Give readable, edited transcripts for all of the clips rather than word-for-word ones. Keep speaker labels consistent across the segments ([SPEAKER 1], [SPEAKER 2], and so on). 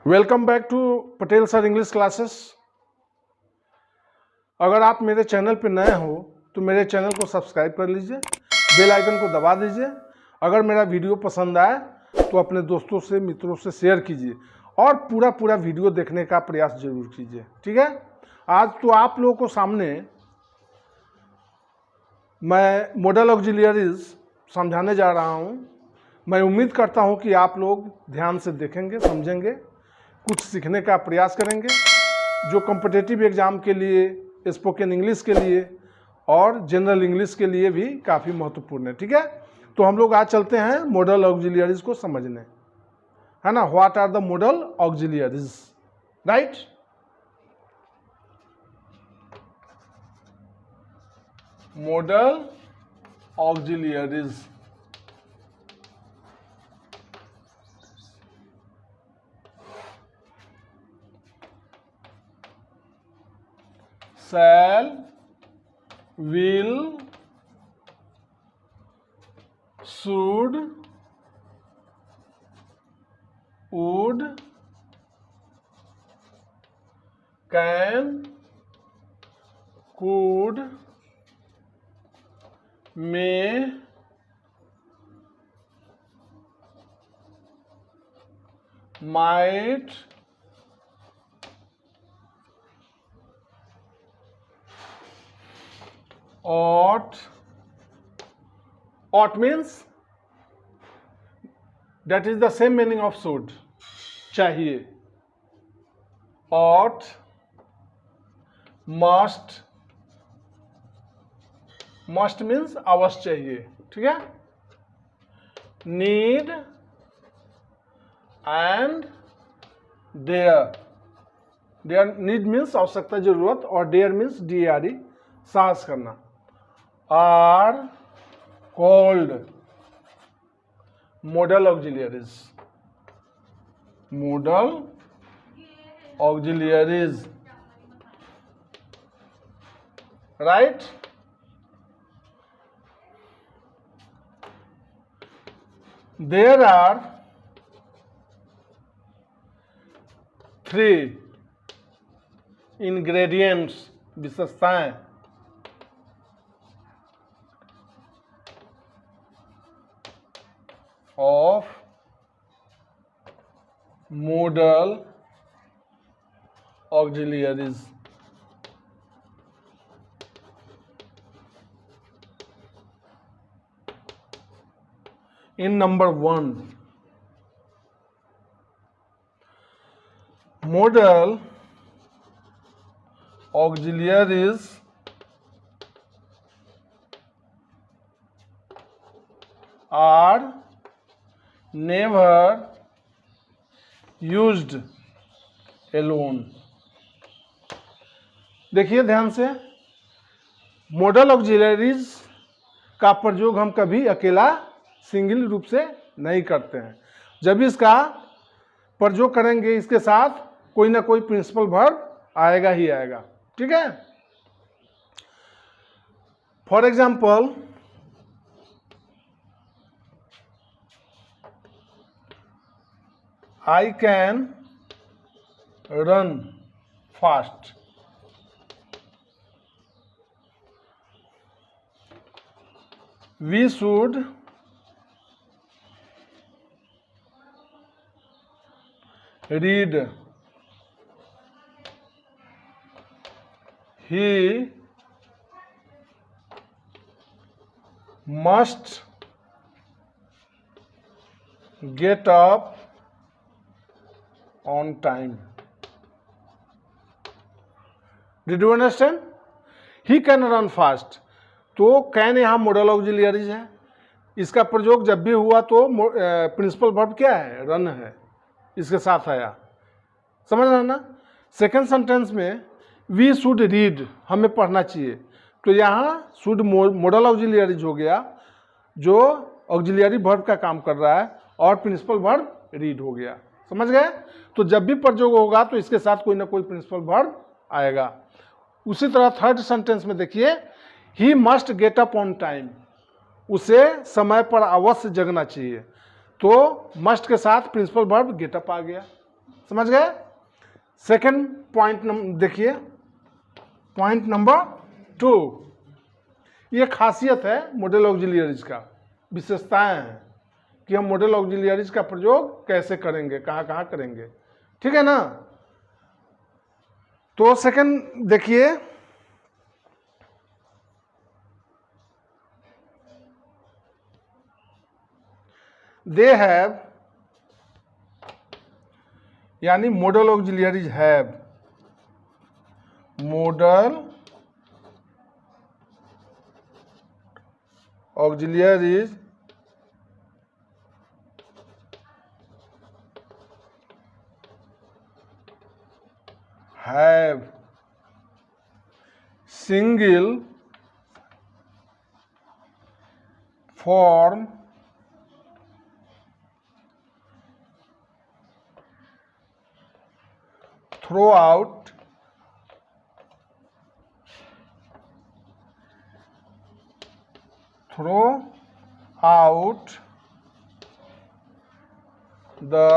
[SPEAKER 1] Welcome back to Patel sir English classes. अगर आप मेरे चैनल पर नए हो तो मेरे चैनल को सब्सक्राइब कर लीजिए, बेल आइकन को दबा दीजिए। अगर मेरा वीडियो पसंद आए तो अपने दोस्तों से मित्रों से शेयर कीजिए और पूरा वीडियो देखने का प्रयास जरूर कीजिए। ठीक है। आज तो आप लोगों को सामने मैं मॉडल ऑक्सिलियरीज समझाने जा रहा हूं। मैं उम्मीद करता हूं कि आप लोग ध्यान से देखेंगे, समझेंगे, कुछ सीखने का प्रयास करेंगे जो कॉम्पिटिटिव एग्जाम के लिए, स्पोकन इंग्लिश के लिए और जनरल इंग्लिश के लिए भी काफ़ी महत्वपूर्ण है। ठीक है। तो हम लोग आज चलते हैं मॉडल ऑक्सिलियरीज को समझने, है ना। What are the modal auxiliaries, right. Modal auxiliaries shall, will, should, would, can, could, may, might, ought. Ought means that is the same meaning of should, चाहिए। ought, must, must means अवश्य चाहिए। ठीक है। need and dare, dare need means आवश्यकता, जरूरत, और dare means DARE, साहस करना। are called modal auxiliaries, modal auxiliaries, right। There are 3 ingredients, विशेषताएं of modal auxiliaries। In number 1, modal auxiliaries are never used alone। देखिए ध्यान से, मॉडल ऑक्सिलियरीज का प्रयोग हम कभी अकेला सिंगल रूप से नहीं करते हैं। जब इसका प्रयोग करेंगे इसके साथ कोई ना कोई प्रिंसिपल वर्ब आएगा ही आएगा। ठीक है। For example, I can run fast। We should read। He must get up on time। Did you understand? He can run fast। तो कैन यहाँ मॉडल ऑक्सिलियरीज है। इसका प्रयोग जब भी हुआ तो प्रिंसिपल वर्ब क्या है, रन है, इसके साथ आया। समझ रहे ना। सेकेंड सेंटेंस में वी शुड रीड, हमें पढ़ना चाहिए, तो यहाँ शुड मॉडल ऑक्सिलियरीज हो गया जो ऑक्सिलियरी वर्ब का काम कर रहा है, और प्रिंसिपल वर्ब रीड हो गया। समझ गए। तो जब भी प्रयोग होगा तो इसके साथ कोई ना कोई प्रिंसिपल वर्ब आएगा। उसी तरह थर्ड सेंटेंस में देखिए, he must get up on time, उसे समय पर अवश्य जगना चाहिए। तो मस्ट के साथ प्रिंसिपल वर्ब गेट अप आ गया। समझ गए। सेकंड पॉइंट देखिए, पॉइंट नंबर 2, ये खासियत है मॉडल ऑक्सिलियरीज का, विशेषताएं हैं कि हम मॉडल ऑक्सिलियरीज का प्रयोग कैसे करेंगे, कहाँ कहाँ करेंगे, ठीक है ना। तो सेकंड देखिए, दे हैव, यानी model auxiliaries have, model auxiliaries have single form throughout the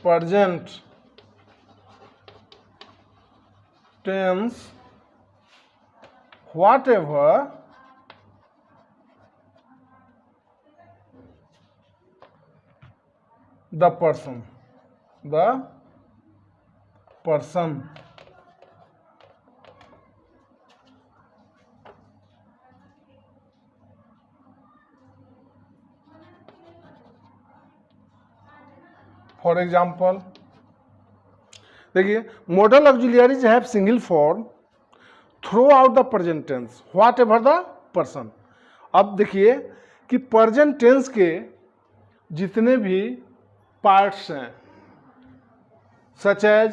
[SPEAKER 1] present tense, whatever the person, for example देखिए, modal auxiliaries have single form throughout the present tense whatever the person. अब देखिए कि present tense के जितने भी parts हैं, such as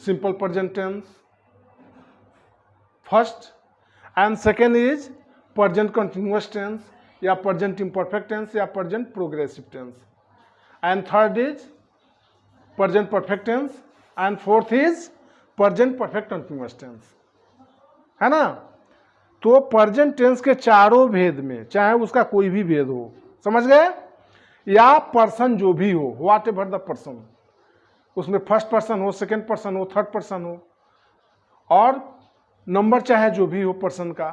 [SPEAKER 1] simple present tense first, and second is present continuous tense या present imperfect tense या present progressive tense, and third is present perfect tense, and fourth is present perfect continuous tense, है ना। तो present tense के चारों भेद में, चाहे उसका कोई भी भेद हो, समझ गए, या पर्सन जो भी हो, व्हाट एवर द पर्सन, उसमें फर्स्ट पर्सन हो, सेकेंड पर्सन हो, थर्ड पर्सन हो, और नंबर चाहे जो भी हो पर्सन का,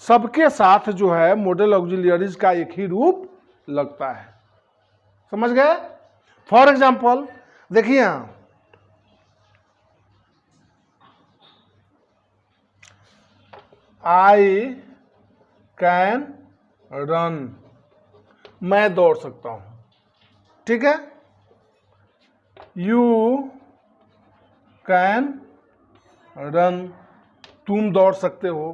[SPEAKER 1] सबके साथ जो है मॉडल ऑक्सिलियरीज का एक ही रूप लगता है, समझ गए। फॉर एग्जाम्पल देखिए, यहां आई कैन रन, मैं दौड़ सकता हूं, ठीक है। यू कैन रन, तुम दौड़ सकते हो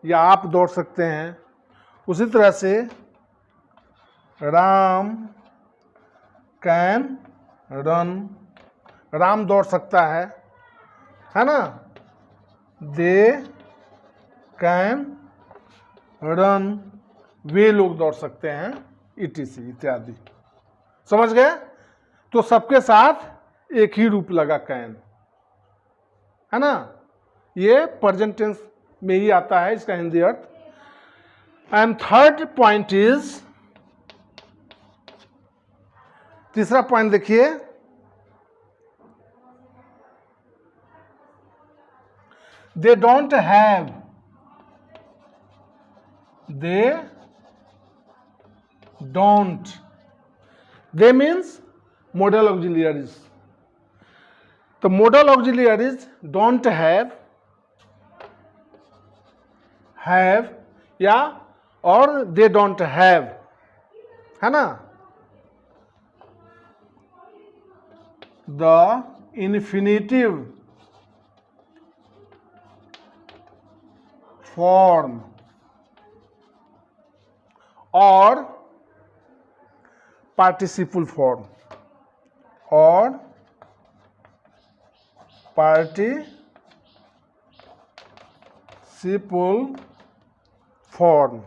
[SPEAKER 1] या आप दौड़ सकते हैं। उसी तरह से राम कैन रन, राम दौड़ सकता है ना। दे कैन रन, वे लोग दौड़ सकते हैं, इटीसी इत्यादि, समझ गए। तो सबके साथ एक ही रूप लगा कैन, है ना। ये प्रेजेंट टेंस में ही आता है इसका हिंदी अर्थ। एंड थर्ड पॉइंट इज, तीसरा पॉइंट देखिए, they don't have, they don't, they means modal auxiliaries, तो मॉडल ऑक्सिलियरीज डोंट हैव या और दे डोंट हैव, है ना, द इन्फिनिटिव फॉर्म और पार्टिसिपल फॉर्म, और participle form.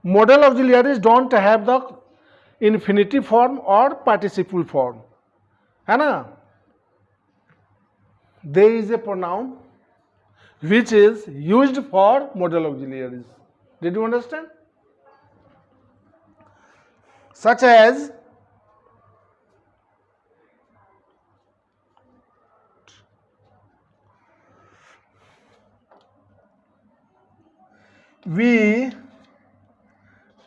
[SPEAKER 1] Modal auxiliaries don't have the infinitive form और participle form, है ना। They is a pronoun which is used for modal auxiliaries. Did you understand? such as we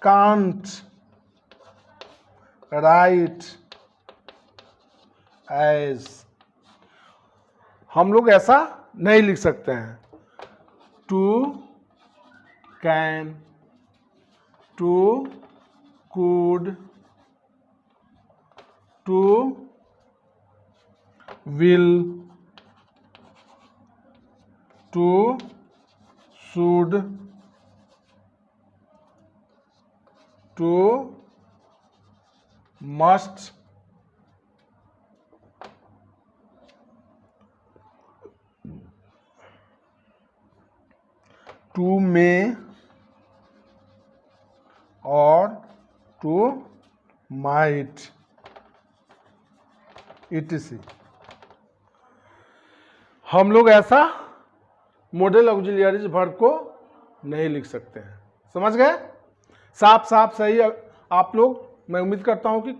[SPEAKER 1] can't write as, हम लोग ऐसा नहीं लिख सकते हैं. To can, to could, to will, to should, to must, to may और to might etc. हम लोग ऐसा मॉडल ऑक्सिलियरीज वर्ब को नहीं लिख सकते हैं. समझ गए? साफ साफ सही. आप लोग, मैं उम्मीद करता हूं कि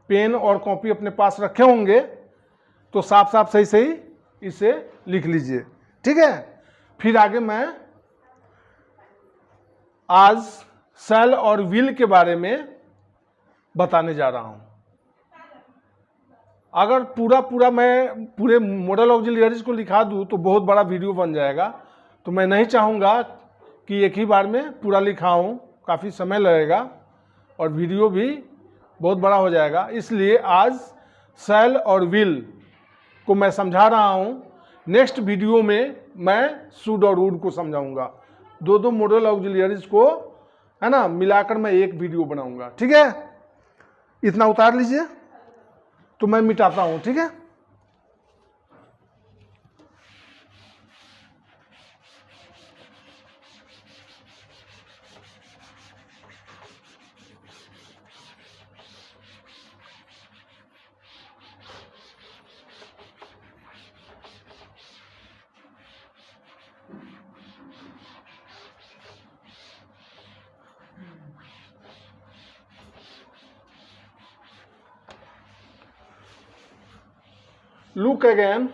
[SPEAKER 1] पेन और कॉपी अपने पास रखे होंगे, तो साफ साफ सही सही इसे लिख लीजिए. ठीक है? फिर आगे मैं आज शैल और विल के बारे में बताने जा रहा हूं. अगर पूरा मैं पूरे मॉडल ऑक्सिलियरीज को लिखा दूं तो बहुत बड़ा वीडियो बन जाएगा. तो मैं नहीं चाहूँगा कि एक ही बार में पूरा लिखाऊं, काफ़ी समय लगेगा और वीडियो भी बहुत बड़ा हो जाएगा. इसलिए आज शैल और विल को मैं समझा रहा हूं. नेक्स्ट वीडियो में मैं शुड और वुड को समझाऊंगा. दो मॉडल ऑक्सिलियरीज को, है ना, मिलाकर मैं एक वीडियो बनाऊंगा. ठीक है? इतना उतार लीजिए तो मैं मिटाता हूं. ठीक है? Look again.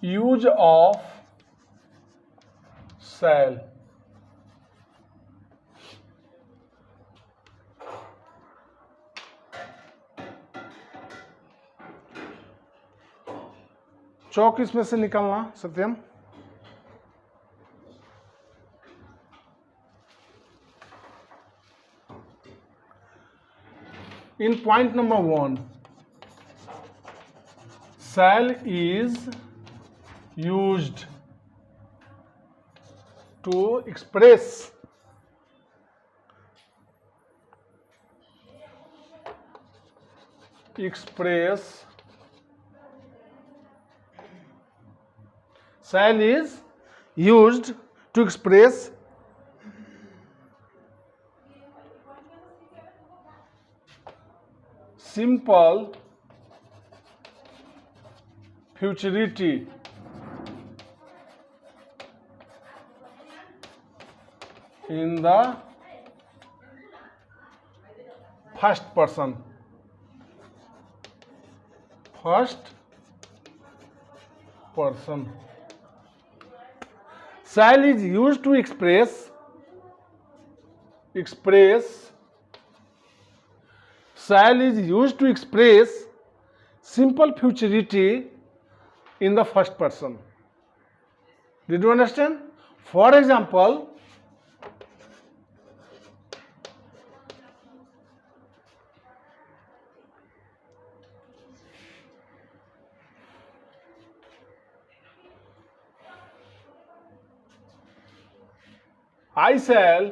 [SPEAKER 1] Use of shall. चौक इसमें से निकालना सत्यम. In point number 1, shall is used to express shall is used to express simple futurity in the first person. Shall is used to express shall is used to express simple futurity in the first person. Did you understand? For example, I shall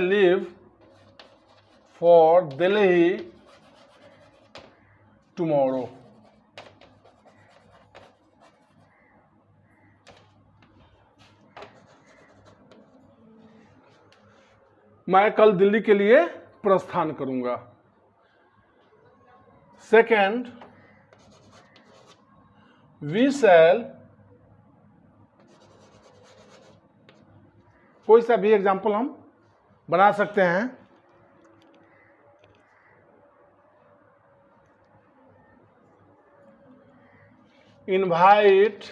[SPEAKER 1] leave for Delhi tomorrow. मैं कल दिल्ली के लिए प्रस्थान करूंगा। Second, we shall, कोई सा भी example हम बना सकते हैं। Invite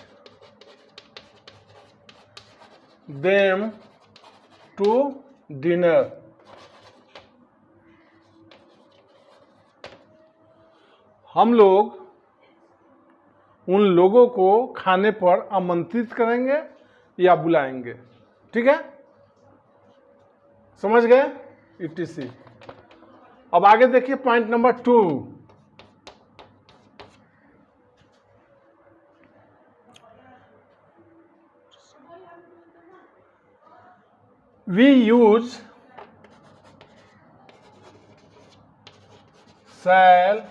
[SPEAKER 1] them to dinner. हम लोग उन लोगों को खाने पर आमंत्रित करेंगे या बुलाएंगे। ठीक है, समझ गए? ETC। अब आगे देखिए point number 2। We use shall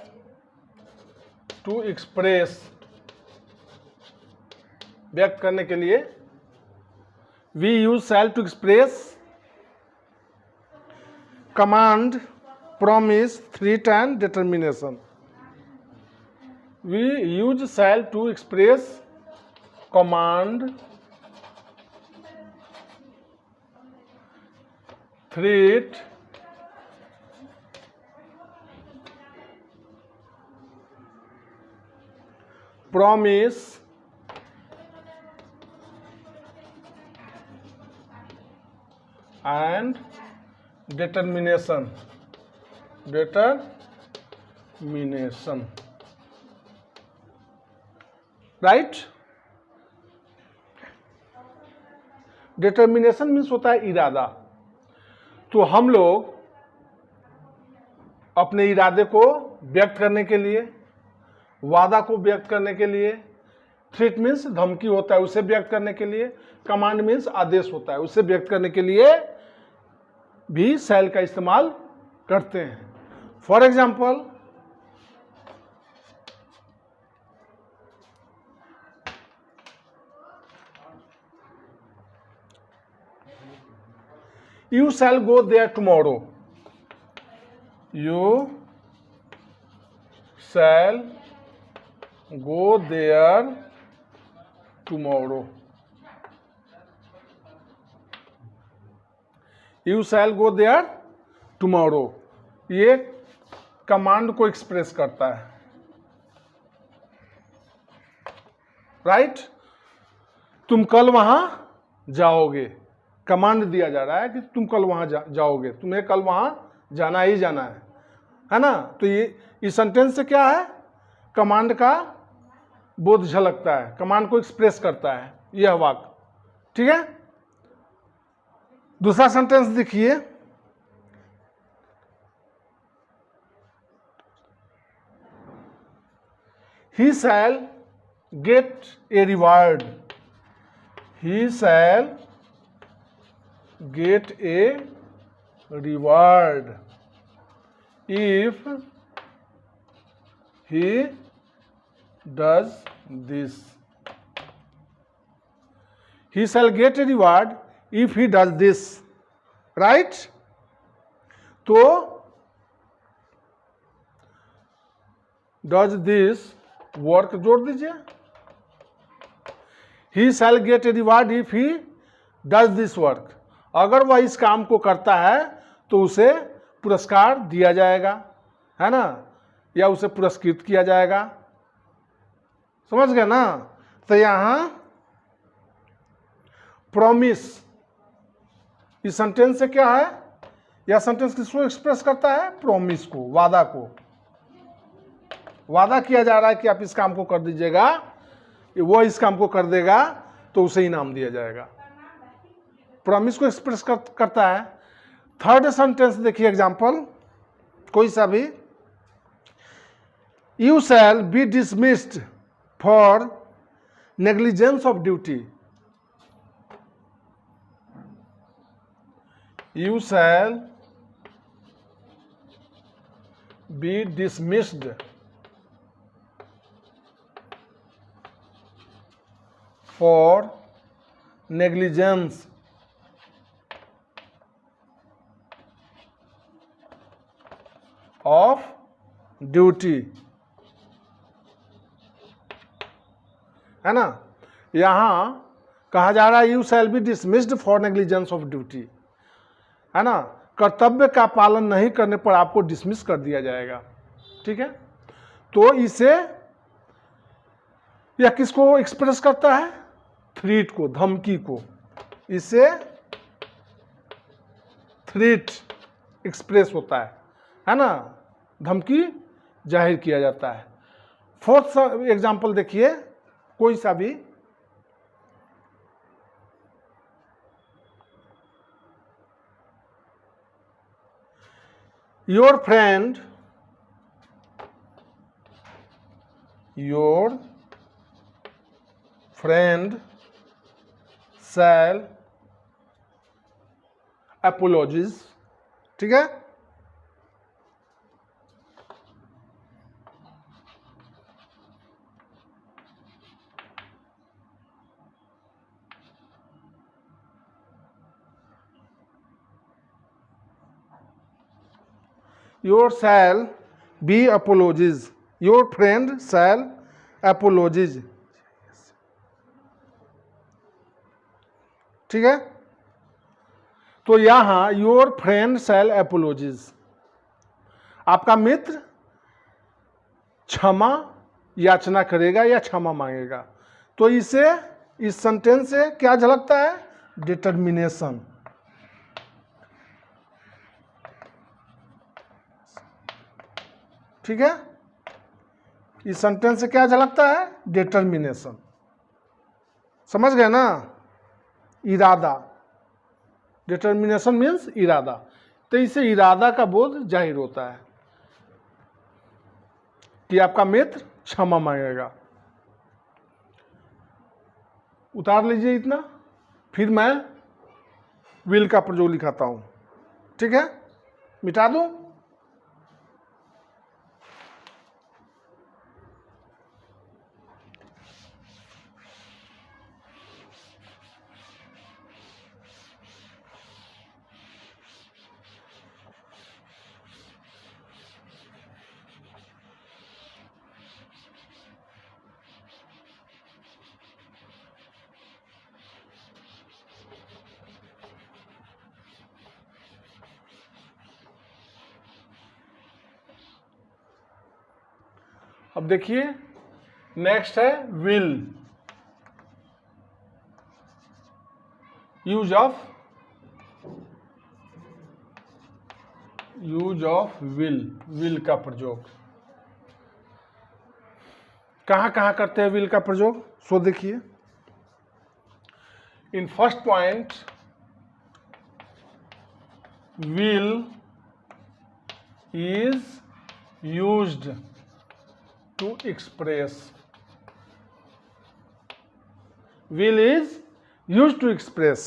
[SPEAKER 1] to express, व्यक्त करने के लिए we use shall to express command, promise, threat and determination. We use shall to express command, threat, promise and determination। Right. Determination means होता है इरादा। तो हम लोग अपने इरादे को व्यक्त करने के लिए, वादा को व्यक्त करने के लिए, थ्रेट मीन्स धमकी होता है उसे व्यक्त करने के लिए, कमांड मीन्स आदेश होता है उसे व्यक्त करने के लिए भी शैल का इस्तेमाल करते हैं। For example, you shall go there tomorrow. You shall go there tomorrow. You shall go there tomorrow, ये कमांड को एक्सप्रेस करता है। राइट, तुम कल वहां जाओगे, कमांड दिया जा रहा है कि तुम कल वहां जाओगे, तुम्हें कल वहां जाना ही जाना है ना। तो ये इस सेंटेंस से क्या है, कमांड का बोध झलकता है, कमांड को एक्सप्रेस करता है यह वाक्य। ठीक है, दूसरा सेंटेंस देखिए, he shall get a reward. He shall get a reward if he does this. He shall get a reward if he does this, right? तो does this work जोड़ दीजिए। He shall get a reward if he does this work। अगर वह इस काम को करता है तो उसे पुरस्कार दिया जाएगा, है ना, या उसे पुरस्कृत किया जाएगा। समझ गए ना? तो यहां प्रॉमिस, इस सेंटेंस से क्या है, यह सेंटेंस किसको एक्सप्रेस करता है, प्रॉमिस को, वादा को। वादा किया जा रहा है कि आप इस काम को कर दीजिएगा, वो इस काम को कर देगा तो उसे इनाम दिया जाएगा। प्रॉमिस को एक्सप्रेस करता है। थर्ड सेंटेंस देखिए एग्जांपल, कोई सा भी, you shall be dismissed for negligence of duty. You shall be dismissed for negligence duty, है ना। यहां कहा जा रहा है you shall be dismissed for negligence of duty, है ना। कर्तव्य का पालन नहीं करने पर आपको डिसमिस कर दिया जाएगा, ठीक है। तो इसे यह किसको एक्सप्रेस करता है? थ्रीट को, धमकी को। इसे थ्रीट एक्सप्रेस होता है ना, धमकी जाहिर किया जाता है। फोर्थ एग्जांपल देखिए, कोई सा भी। योर फ्रेंड शैल apologies, ठीक है। Your shall be apologies, your friend shall apologies, ठीक है। तो यहां योर फ्रेंड शैल apologies, आपका मित्र क्षमा याचना करेगा या क्षमा मांगेगा। तो इसे, इस सेंटेंस से क्या झलकता है? डिटर्मिनेशन, ठीक है। इस सेंटेंस से क्या झलकता है? डिटर्मिनेशन, समझ गए ना। इरादा, डिटर्मिनेशन मीन्स इरादा। तो इससे इरादा का बोध जाहिर होता है कि आपका मित्र क्षमा मांगेगा। उतार लीजिए इतना, फिर मैं विल का प्रयोग लिखाता हूं, ठीक है। मिटा दूं? अब देखिए नेक्स्ट है विल, यूज ऑफ विल का प्रयोग। कहां कहां करते हैं विल का प्रयोग? सो देखिए, in first point will is used to express, will is used to express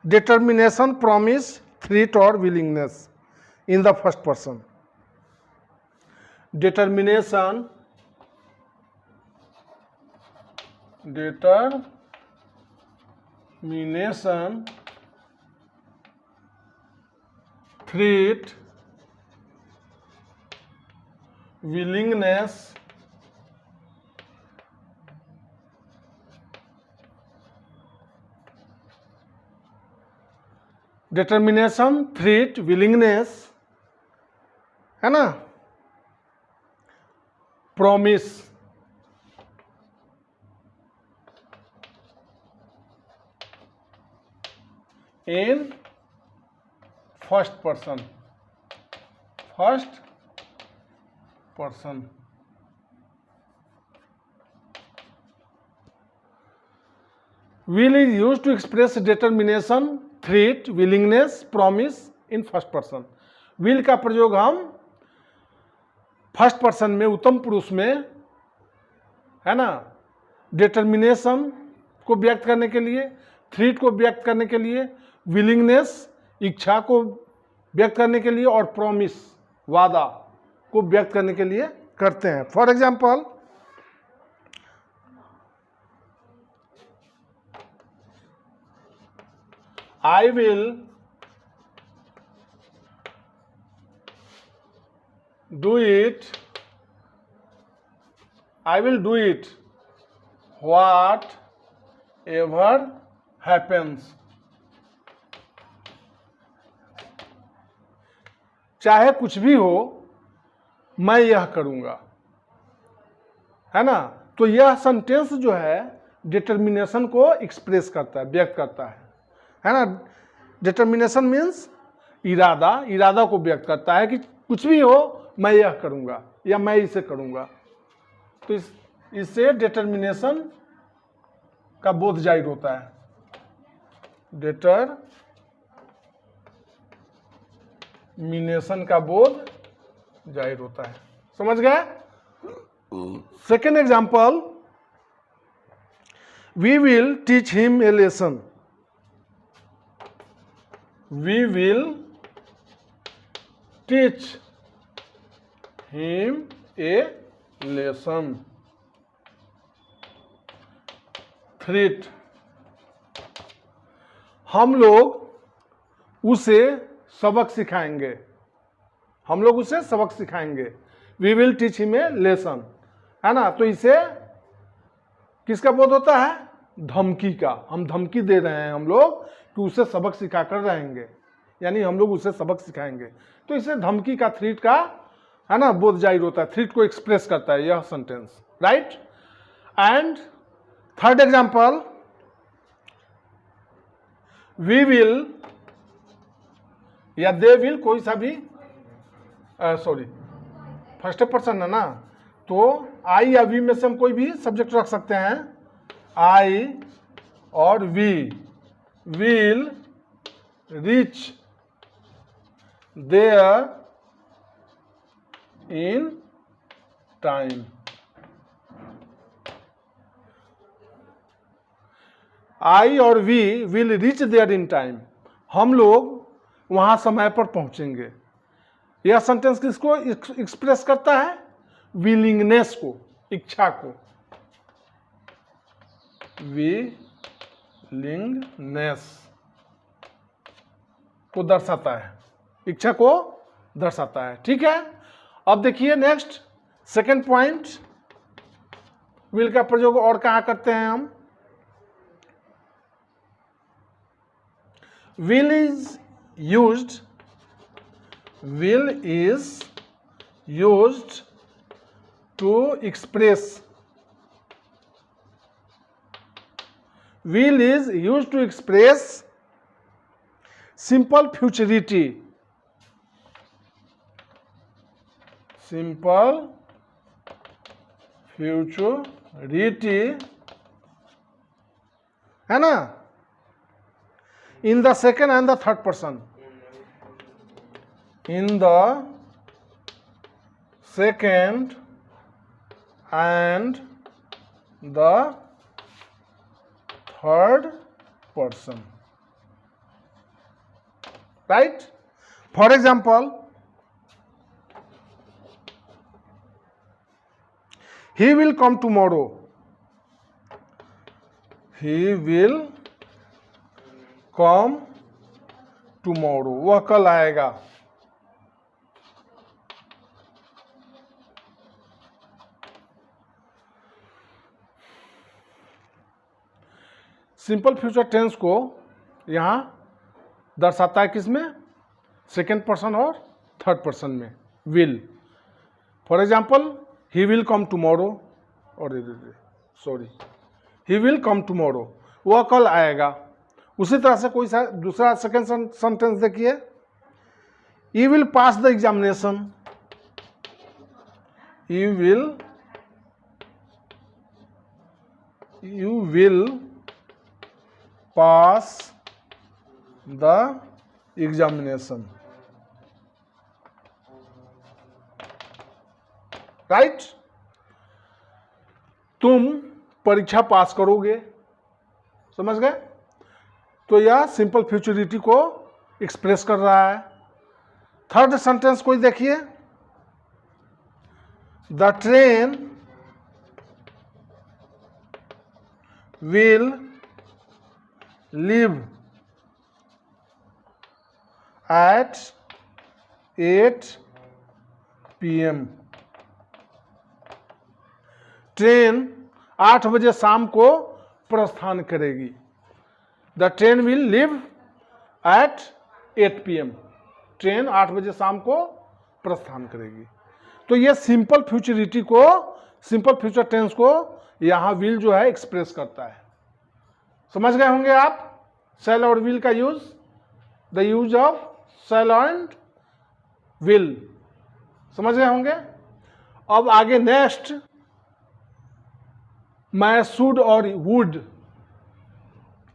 [SPEAKER 1] determination, promise, threat or willingness in the first person. Determination, threat, willingness, determination, threat, willingness, है ना, promise, in first person, will is used to express determination, threat, willingness, promise in first person. will का प्रयोग हम first person में, उत्तम पुरुष में, है ना, डिटर्मिनेशन को व्यक्त करने के लिए, थ्रेट को व्यक्त करने के लिए, विलिंगनेस इच्छा को व्यक्त करने के लिए और प्रॉमिस वादा को व्यक्त करने के लिए करते हैं। For example, I will do it, I will do it what ever happens. चाहे कुछ भी हो मैं यह करूंगा, है ना। तो यह सेंटेंस जो है डिटर्मिनेशन को एक्सप्रेस करता है, व्यक्त करता है ना। डिटर्मिनेशन मीन्स इरादा, इरादा को व्यक्त करता है कि कुछ भी हो मैं यह करूंगा या मैं इसे करूंगा। तो इससे डिटर्मिनेशन का बोध जाहिर होता है। डिटर्मिनेशन का बोध जाहिर होता है। समझ गए? Second example, we will teach him a lesson. We will teach him a lesson. Threat, हम लोग उसे सबक सिखाएंगे। हम लोग उसे सबक सिखाएंगे। We will teach him a lesson, है ना। तो इसे किसका बोध होता है? धमकी का। हम धमकी दे रहे हैं हम लोग कि उसे सबक सिखा कर रहेंगे, यानी हम लोग उसे सबक सिखाएंगे। तो इसे धमकी का, थ्रेट का, है ना, बोध जाहिर होता है। थ्रेट को एक्सप्रेस करता है यह sentence, right. And third example, we will या दे विल, कोई सा भी, सॉरी फर्स्ट पर्सन है ना, तो आई या वी में से हम कोई भी सब्जेक्ट रख सकते हैं। आई और we will reach there in time. I और we will reach there in time, हम लोग वहां समय पर पहुंचेंगे। यह सेंटेंस किसको एक्सप्रेस करता है? विलिंगनेस को, इच्छा को। विलिंगनेस को दर्शाता है, इच्छा को दर्शाता है। ठीक है। अब देखिए नेक्स्ट सेकंड पॉइंट, विल का प्रयोग और कहां करते हैं हम? will is used to express, will is used to express simple futurity, simple futurity, है ना, in the second and the third person, in the second and the third person, right? For example, he will come tomorrow, he will come tomorrow, वह कल आएगा। Simple future tense को यहां दर्शाता है किसमें? सेकेंड पर्सन और थर्ड पर्सन में, will. For example, he will come tomorrow, और sorry, he will come tomorrow, वह कल आएगा। उसी तरह से कोई सा दूसरा सेकेंड सेंटेंस देखिए, you will pass the examination, you will pass the examination, right. तुम परीक्षा पास करोगे। समझ गए? तो यह सिंपल फ्यूचरिटी को एक्सप्रेस कर रहा है। थर्ड सेंटेंस कोई देखिए, the train will leave at 8 PM train 8 बजे शाम को प्रस्थान करेगी। The train will leave at 8 PM। Train 8 बजे शाम को प्रस्थान करेगी। तो ये सिंपल फ्यूचरिटी को, सिंपल फ्यूचर टेंस को यहां विल जो है एक्सप्रेस करता है। समझ गए होंगे आप शैल और विल का use, the use of shall and will समझ गए होंगे। अब आगे नेक्स्ट मैं शुड और वुड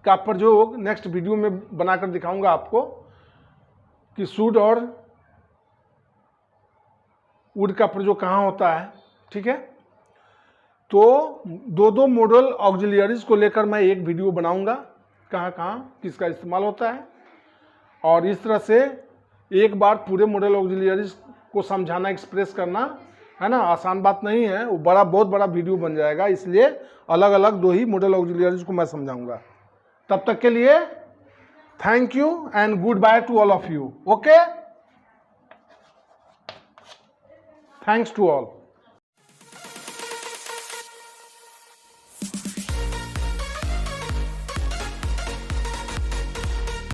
[SPEAKER 1] का प्रयोग नेक्स्ट वीडियो में बनाकर दिखाऊंगा आपको कि शुड और वुड का प्रयोग कहाँ होता है। ठीक है, तो दो मॉडल ऑक्सिलियरीज को लेकर मैं एक वीडियो बनाऊंगा, कहाँ कहाँ किसका इस्तेमाल होता है। और इस तरह से एक बार पूरे मॉडल ऑक्सिलियरीज को समझाना, एक्सप्रेस करना, है ना, आसान बात नहीं है। वो बहुत बड़ा वीडियो बन जाएगा, इसलिए अलग अलग 2 ही मॉडल ऑक्सिलियरीज को मैं समझाऊंगा। तब तक के लिए thank you and goodbye to all of you. Okay, thanks to all.